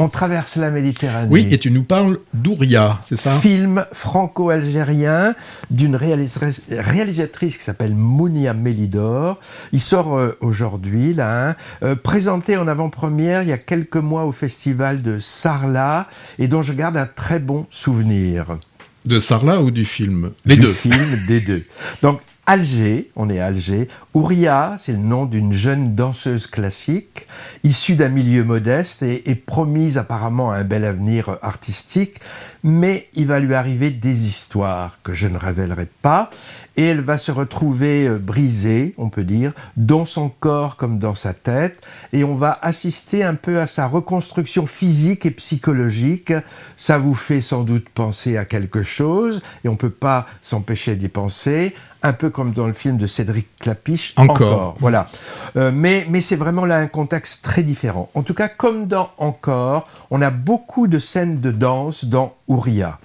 On traverse la Méditerranée. Oui, et tu nous parles d'Ouria, c'est ça ? Film franco-algérien d'une réalisatrice qui s'appelle Mounia Melidor. Il sort aujourd'hui, là, présenté en avant-première il y a quelques mois au festival de Sarlat, et dont je garde un très bon souvenir. De Sarlat ou du film ? Du film, des deux. Donc, Alger, on est à Alger. Ouria, c'est le nom d'une jeune danseuse classique, issue d'un milieu modeste et promise apparemment à un bel avenir artistique, mais il va lui arriver des histoires que je ne révélerai pas, et elle va se retrouver brisée, on peut dire, dans son corps comme dans sa tête, et on va assister un peu à sa reconstruction physique et psychologique. Ça vous fait sans doute penser à quelque chose, et on ne peut pas s'empêcher d'y penser, un peu comme dans le film de Cédric Klapisch, Encore. Voilà. Mais c'est vraiment là un contexte très différent. En tout cas, comme dans Encore, on a beaucoup de scènes de danse dans Ouria.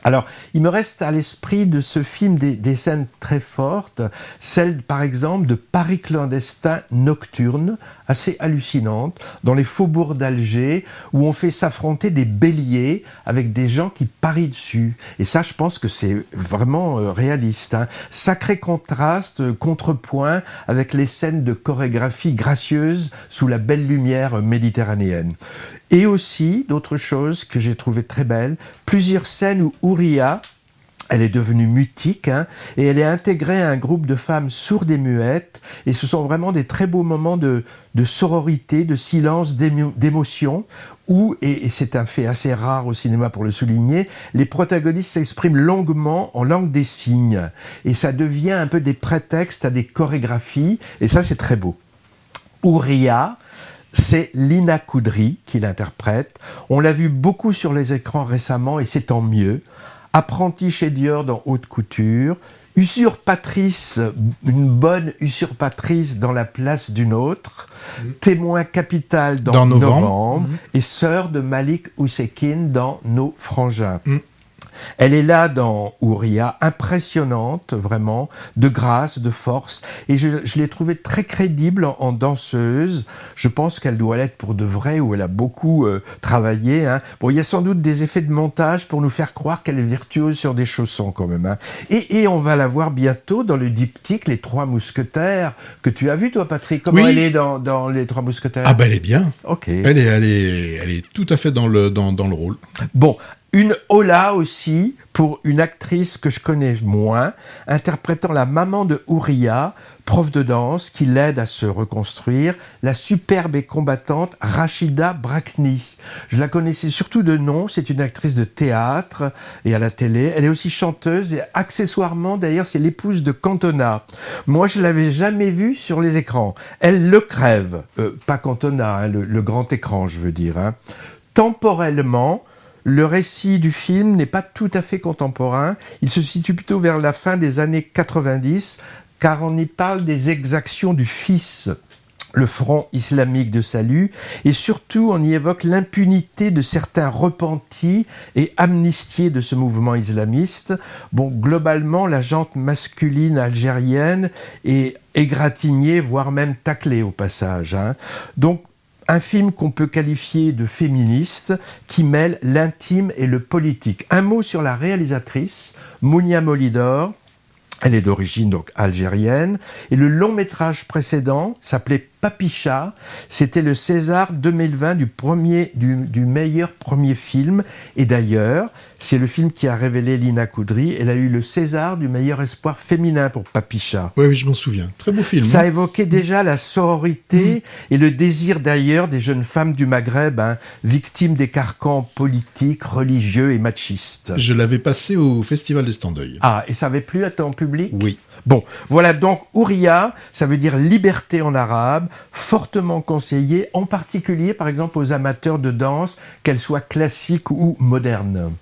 Alors, il me reste à l'esprit de ce film des scènes très fortes, celle par exemple de Paris clandestin nocturne, assez hallucinante, dans les faubourgs d'Alger, où on fait s'affronter des béliers avec des gens qui parient dessus. Et ça, je pense que c'est vraiment réaliste. Hein. Sacré contraste, contrepoint avec les scènes de chorégraphie gracieuse sous la belle lumière méditerranéenne. Et aussi, d'autres choses que j'ai trouvées très belles, plusieurs scènes où Ouria, elle est devenue mutique, hein, et elle est intégrée à un groupe de femmes sourdes et muettes, et ce sont vraiment des très beaux moments de sororité, de silence, d'émotion, où, et c'est un fait assez rare au cinéma pour le souligner, les protagonistes s'expriment longuement en langue des signes, et ça devient un peu des prétextes à des chorégraphies, et ça c'est très beau. Ouria, c'est Lina Koudry qui l'interprète. On l'a vu beaucoup sur les écrans récemment et c'est tant mieux. Apprentie chez Dior dans haute couture, usurpatrice, une bonne usurpatrice dans la place d'une autre, témoin capital dans Novembre, et sœur de Malik Oussekine dans Nos Frangins. Elle est là dans Ouria, impressionnante vraiment, de grâce, de force, et je l'ai trouvée très crédible en danseuse. Je pense qu'elle doit l'être pour de vrai, où elle a beaucoup travaillé. Hein. Bon, il y a sans doute des effets de montage pour nous faire croire qu'elle est virtuose sur des chaussons quand même. Hein. Et on va la voir bientôt dans le diptyque Les Trois Mousquetaires, que tu as vu toi Patrick. Comment elle est dans Les Trois Mousquetaires ? Ah ben elle est bien. Ok. Elle est tout à fait dans le rôle. Bon. Une hola aussi pour une actrice que je connais moins, interprétant la maman de Ouria, prof de danse, qui l'aide à se reconstruire, la superbe et combattante Rachida Brakni. Je la connaissais surtout de nom, c'est une actrice de théâtre et à la télé. Elle est aussi chanteuse et accessoirement, d'ailleurs, c'est l'épouse de Cantona. Moi, je ne l'avais jamais vue sur les écrans. Elle le crève. Pas Cantona, hein, le grand écran, je veux dire. Hein. Temporellement, le récit du film n'est pas tout à fait contemporain. Il se situe plutôt vers la fin des années 90, car on y parle des exactions du fils, le Front islamique de salut, et surtout on y évoque l'impunité de certains repentis et amnistiés de ce mouvement islamiste. Bon, globalement, la gente masculine algérienne est égratignée, voire même taclée au passage. Hein. Donc, un film qu'on peut qualifier de féministe, qui mêle l'intime et le politique. Un mot sur la réalisatrice, Mounia Melidor. Elle est d'origine donc algérienne. Et le long métrage précédent s'appelait Papicha. C'était le César 2020 du meilleur premier film. Et d'ailleurs, c'est le film qui a révélé Lina Koudry. Elle a eu le César du meilleur espoir féminin pour Papicha. Oui, je m'en souviens. Très beau film. Ça évoquait déjà la sororité et le désir d'ailleurs des jeunes femmes du Maghreb, hein, victimes des carcans politiques, religieux et machistes. Je l'avais passé au Festival d'Estendeuil. Ah, et ça avait plu à ton public ? Oui. Bon, voilà donc Ouria, ça veut dire liberté en arabe, fortement conseillé, en particulier par exemple aux amateurs de danse, qu'elle soit classique ou moderne.